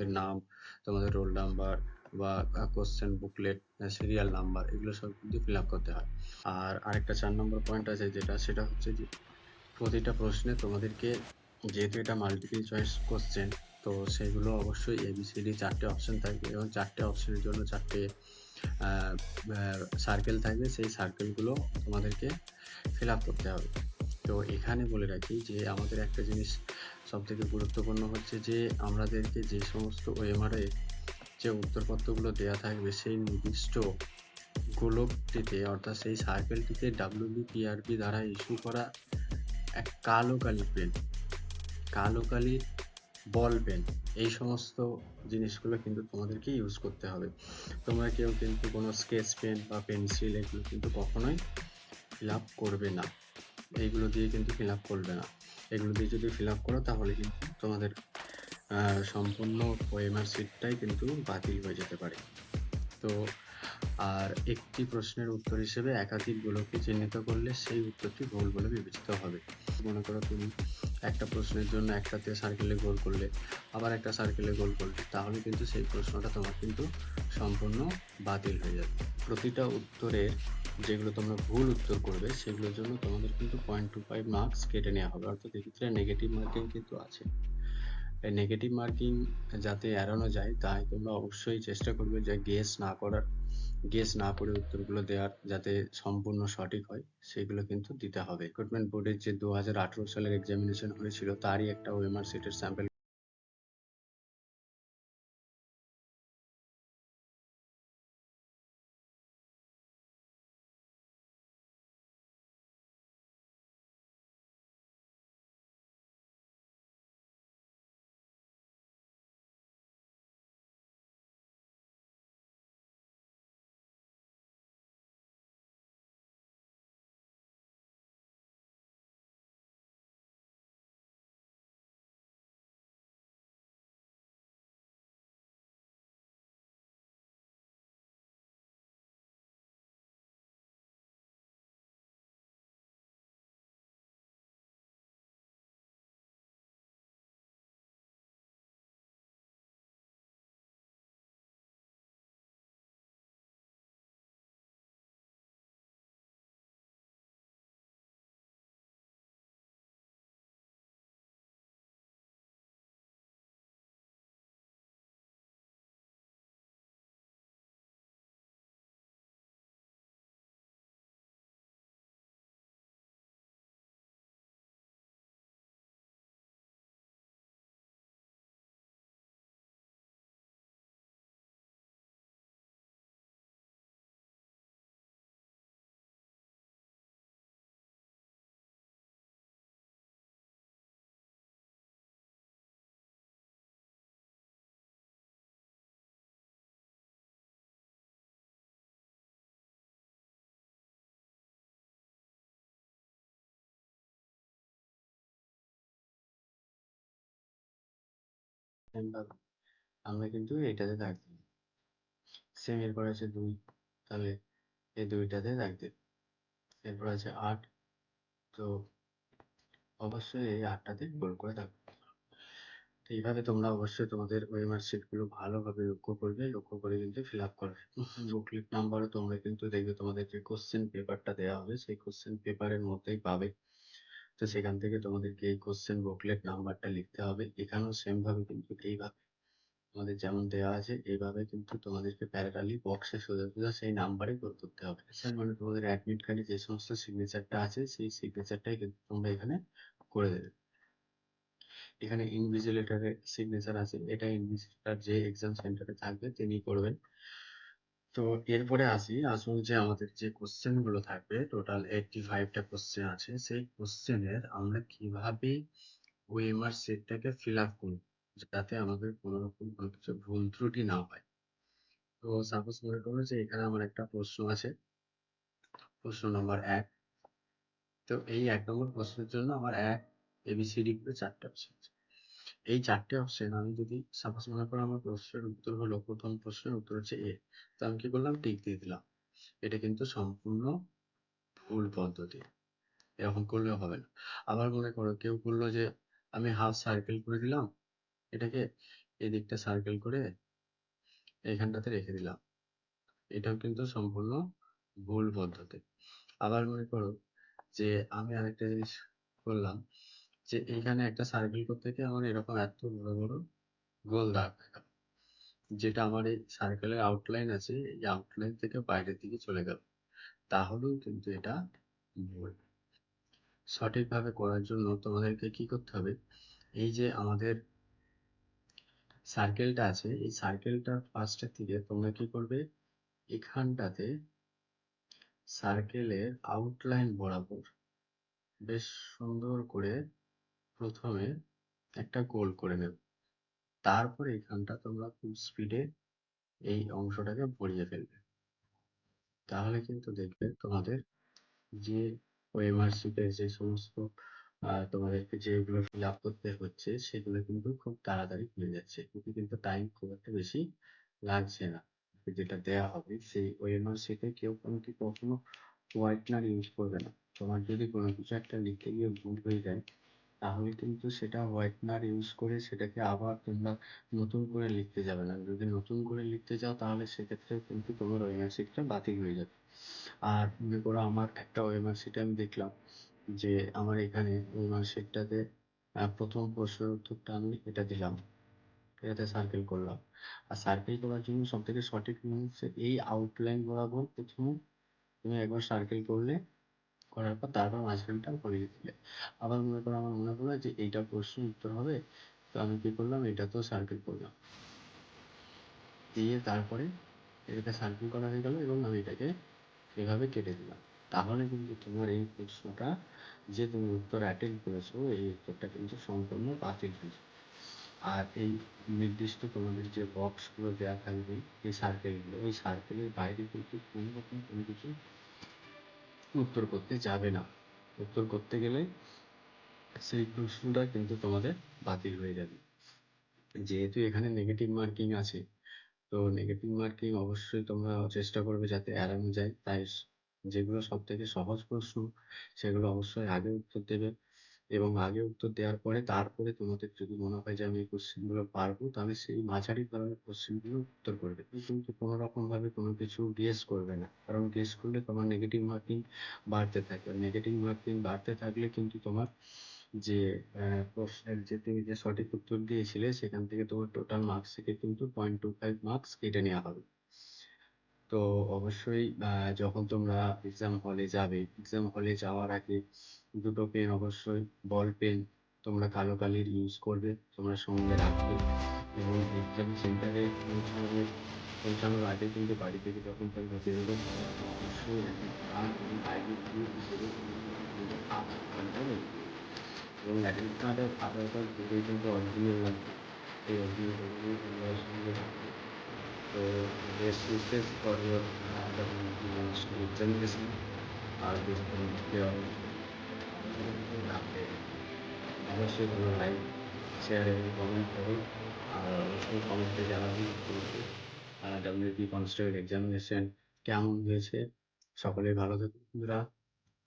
তোমাদের নাম, তোমাদের রোল নাম্বার বা কোশ্চেন বুকলেট, সিরিয়াল নাম্বার, এগুলো সব কিন্তু ফিল আপ করতে হয়। আর আরেকটা 4 নম্বর পয়েন্ট আছে সেটা হচ্ছে যে প্রতিটা প্রশ্নে তোমাদেরকে, যেহেতু এটা মাল্টিপল চয়েস কোশ্চেন, তো সেগুলো অবশ্যই ABCD 4টে অপশন থাকবে এবং 4টে অপশনের জন্য 4টে সার্কেল থাকবে। সেই সার্কেলগুলো তোমাদেরকে ফিল আপ করতে হবে। তো এখানে বলে রাখি যে আমাদের একটা জিনিস সবথেকে গুরুত্বপূর্ণ হচ্ছে যে আমাদেরকে যে সমস্ত OMR এ যে উত্তরপত্রগুলো দেওয়া থাকবে সেই নির্দিষ্ট গোলকটিতে, অর্থাৎ সেই সার্কেলটিতে WBPRB দ্বারা ইস্যু করা এক কালো কালির বল পেন, এই সমস্ত জিনিসগুলো কিন্তু তোমাদেরকে ইউজ করতে হবে। তোমরা কেউ কিন্তু কোনো স্কেচ পেন বা পেন্সিল এগুলো কিন্তু কখনোই ফিল আপ করবে না, এইগুলো দিয়ে কিন্তু ফিল আপ করবে না। এগুলো দিয়ে যদি ফিল আপ করো তাহলে কিন্তু তোমাদের সম্পূর্ণ OMR শিটটাই কিন্তু বাতিল হয়ে যেতে পারে। তো আর একটি প্রশ্নের উত্তর হিসেবে একাধিক গোলককে চিহ্নিত করলে সেই উত্তরটি ভুল বলে বিবেচিত হবে। মনে করো তুমি একটা প্রশ্নের জন্য একটাতে সার্কেলে গোল করলে, আবার একটা সার্কেলে গোল করলে, তাহলে কিন্তু সেই প্রশ্নটা তোমার কিন্তু সম্পূর্ণ বাতিল হয়ে যাবে। প্রতিটা উত্তরের যেগুলো তোমরা ভুল উত্তর করবে সেগুলোর জন্য তোমাদের কিন্তু 0.25 মার্কস কেটে নেওয়া হবে, অর্থাৎ এক্ষেত্রে নেগেটিভ মার্কিং কিন্তু আছে। এই নেগেটিভ মার্কিং যাতে এড়ানো যায় তাই তোমরা অবশ্যই চেষ্টা করবে যে গেস না করে উত্তরগুলো দেওয়ার, যাতে সম্পূর্ণ সঠিক হয় সেগুলো কিন্তু দিতে হবে। রিক্রুটমেন্ট বোর্ডের যে 2018 সালের এক্সামিনেশন হয়েছিল তারই একটা OMR শিটের স্যাম্পল আমরা কিন্তু এটাতে থাকবো। সেম এরপর আছে 2, তাহলে এই 2টাতে থাকবে। এরপর আছে 8, তো অবশ্যই এই 8টাতে গোল করে থাকবে। তো এইভাবে তোমরা অবশ্যই তোমাদের OMR শিটগুলো ভালোভাবে লক্ষ্য করে কিন্তু ফিল আপ করবে। বুকলেট নাম্বারও তোমরা কিন্তু দেখবে তোমাদের যে কোশ্চেন পেপারটা দেওয়া হবে সেই কোশ্চেন পেপারের মধ্যেই পাবে। তো সেখান থেকে তোমাদেরকে এই কোশ্চেন বুকলেট নাম্বারটা লিখতে হবে। এখানেও সেম ভাবে কিন্তু এইভাবে তোমাদের যেমন দেওয়া আছে এইভাবে কিন্তু তোমাদেরকে প্যারালালি বক্সে সোজা সোজা সেই নাম্বারে গোল করতে হবে। স্যার মানে তোমাদের অ্যাডমিট কার্ডে যে সমস্ত সিগনেচারটা আছে সেই সিগনেচারটাই কিন্তু তোমরা এখানে করে দেবে। এখানে ইনভিজিলেটরের সিগনেচার আছে, এটা ইনভিজিলেটর যে এক্সাম সেন্টারে থাকবে তিনি করবেন। তো এরপরে আসুন যে আমাদের যে কোশ্চেন গুলো থাকবে, টোটাল 85টা কোশ্চেন আছে, সেই কোশ্চেনের আমরা কিভাবে OMR সেটটাকে ফিল আপ করব যাতে আমাদের কোনো রকম কোনো কিছু ভুল ত্রুটি না হয়। তো সাপোজ মনে করো যে এখানে আমার একটা প্রশ্ন আছে, প্রশ্ন নম্বর 1। তো এই 1 নম্বর প্রশ্নের জন্য আমার ABCD করে 4টে অপশন আছে। এই 4টে অপশন আমি যদি সাপোজ মনে করো আমার প্রশ্নের উত্তর হলো, প্রথম প্রশ্নের উত্তর হচ্ছে A, তো আমি কি করলাম, টিক দিয়ে দিলাম। এটা কিন্তু সম্পূর্ণ ভুল পদ্ধতি, এরকম করলেও হবে না। আবার মনে করো কেউ বললো যে আমি হাফ সার্কেল করে দিলাম এটাকে, এদিকটা সার্কেল করে এইখানটাতে রেখে দিলাম। এটাও কিন্তু সম্পূর্ণ ভুল পদ্ধতি। আবার মনে করো যে আমি আরেকটা জিনিস করলাম, যে এইখানে একটা সার্কেল করতে গিয়ে আমার এরকম এত বড় বড় গোল দাগ হয়ে গেল, যেটা আমার এই সার্কেলের আউটলাইন আছে, এই আউটলাইন থেকে বাইরের দিকে চলে গেল। তাহলেও কিন্তু এটা ভুল। সঠিকভাবে করার জন্য তোমাদেরকে কি করতে হবে, এই যে আমাদের সার্কেলটা আছে, এই সার্কেলটার ফার্স্টের দিকে তোমরা কি করবে, এখানটাতে সার্কেলের আউটলাইন বরাবর বেশ সুন্দর করে প্রথমে একটা গোল করে নেবে। তারপরে এখানটা তোমরা খুব স্পিডে এই অংশটাকে ভরিয়ে ফেলবে। তাহলে কিন্তু দেখবে তোমাদের যে ওএমআর শিটের যে সমস্ত তোমাদেরকে যেগুলো ফিল আপ করতে হচ্ছে সেগুলো কিন্তু খুব তাড়াতাড়ি হয়ে যাচ্ছে, এতে কিন্তু টাইম খুব একটা বেশি লাগছে না। যেটা দেয়া হবে সেই ওএমআর শিটে কেউ কিন্তু কখনো হোয়াইটনার ইউজ করবে না। তোমার যদি কোনো কিছু একটা লিখতে গিয়ে ভুল হয়ে যায়, তাহলে কিন্তু সেটা হোয়াইটনার ইউজ করে সেটাকে আবার তোমরা নতুন করে লিখতে যাবে না। যদি নতুন করে লিখতে যাও তাহলে সেক্ষেত্রে কিন্তু তোমার ওএমআর শিটটা বাতিল হয়ে যাবে। আর মনে করো আমার একটা ওএমআর শিটে আমি দেখলাম যে আমার এখানে ওএমআর শিটটাতে প্রথম প্রশ্নের উত্তরটা আমি এটা দিলাম, এটাতে সার্কেল করলাম। আর সার্কেল করার জন্য সব থেকে সঠিক নিয়ম হচ্ছে এই আউটলাইন বরাবর প্রথমে তুমি একবার সার্কেল করলে, করার পর তারপর মাঝখানটা ভরিয়ে দিলে। আবার মনে করো আমার মনে হলো যে এইটা প্রশ্ন উত্তর হবে, তো আমি কি করলাম, এটাতেও সার্কেল করলাম, দিয়ে তারপরে এটাকে সার্কেল করা হয়ে গেল এবং আমি এটাকে এভাবে কেটে দিলাম। তাহলে কিন্তু তোমার এই প্রশ্নটা, যে তুমি উত্তর অ্যাটেন্ড করেছো, এই উত্তরটা কিন্তু সম্পূর্ণ বাতিল হয়ে যাবে। আর এই নির্দিষ্ট তোমাদের যে বক্সগুলো দেওয়া থাকবে, এই সার্কেলগুলো, ওই সার্কেলের বাইরে কিন্তু কোনো রকম কোনো কিছু উত্তর করতে যাবে না। উত্তর করতে গেলে সেই প্রশ্নটা কিন্তু তোমাদের বাতিল হয়ে যাবে। যেহেতু এখানে নেগেটিভ মার্কিং আছে, তো নেগেটিভ মার্কিং অবশ্যই তোমরা চেষ্টা করবে যাতে এড়ানো যায়। তাই যেগুলো সব থেকে সহজ প্রশ্ন সেগুলো অবশ্যই আগে উত্তর দেবে, এবং আগে উত্তর দেওয়ার পরে তারপরে তোমাদের যদি মনে হয় যে আমি এই কোশ্চেনগুলো পারবো, তাহলে সেই মাঝারি ধরনের কোশ্চেনগুলো উত্তর করবে। কিন্তু কোনো রকম ভাবে কোনো কিছু গেস করবে না, কারণ গেস করলে তোমার নেগেটিভ মার্কিং বাড়তে থাকবে। নেগেটিভ মার্কিং বাড়তে থাকলে কিন্তু তোমার যে প্রশ্নের যে তুমি যে সঠিক উত্তর দিয়েছিলে সেখান থেকে তোমার টোটাল মার্কস থেকে কিন্তু 0.25 মার্কস কেটে নেওয়া হবে। তো অবশ্যই যখন তোমরা এক্সাম হলে যাবে, এক্সাম হলে যাওয়ার আগে দুটো পেন অবশ্যই, বল পেন তোমরা কালো কালির ইউজ করবে, তোমরা সঙ্গে রাখবে। এবং এক্সাম সেন্টারে পৌঁছানোর আগে কিন্তু বাড়ি থেকে যখন তোমরা বেরোবে, অবশ্যই একটা কার্ড এবং আইডি প্রুফ হিসেবে কিন্তু আধার কার্ডটা রেখে দেবে। এবং অ্যাডমিট কার্ড আর আধার কার্ড দুটোই কিন্তু অরিজিনাল লাগবে, এই অরিজিনালগুলো তোমরা সঙ্গে রাখবে। তো best wishes for your examination R this your update. অবশ্যই তোমরা লাইক, শেয়ার এবং কমেন্ট করো। আর অবশ্যই কমেন্টে জানাবি তোমাকে WP কনস্টেবল এক্সামিনেশন কেমন হয়েছে। সকলে ভালো থেকো বন্ধুরা।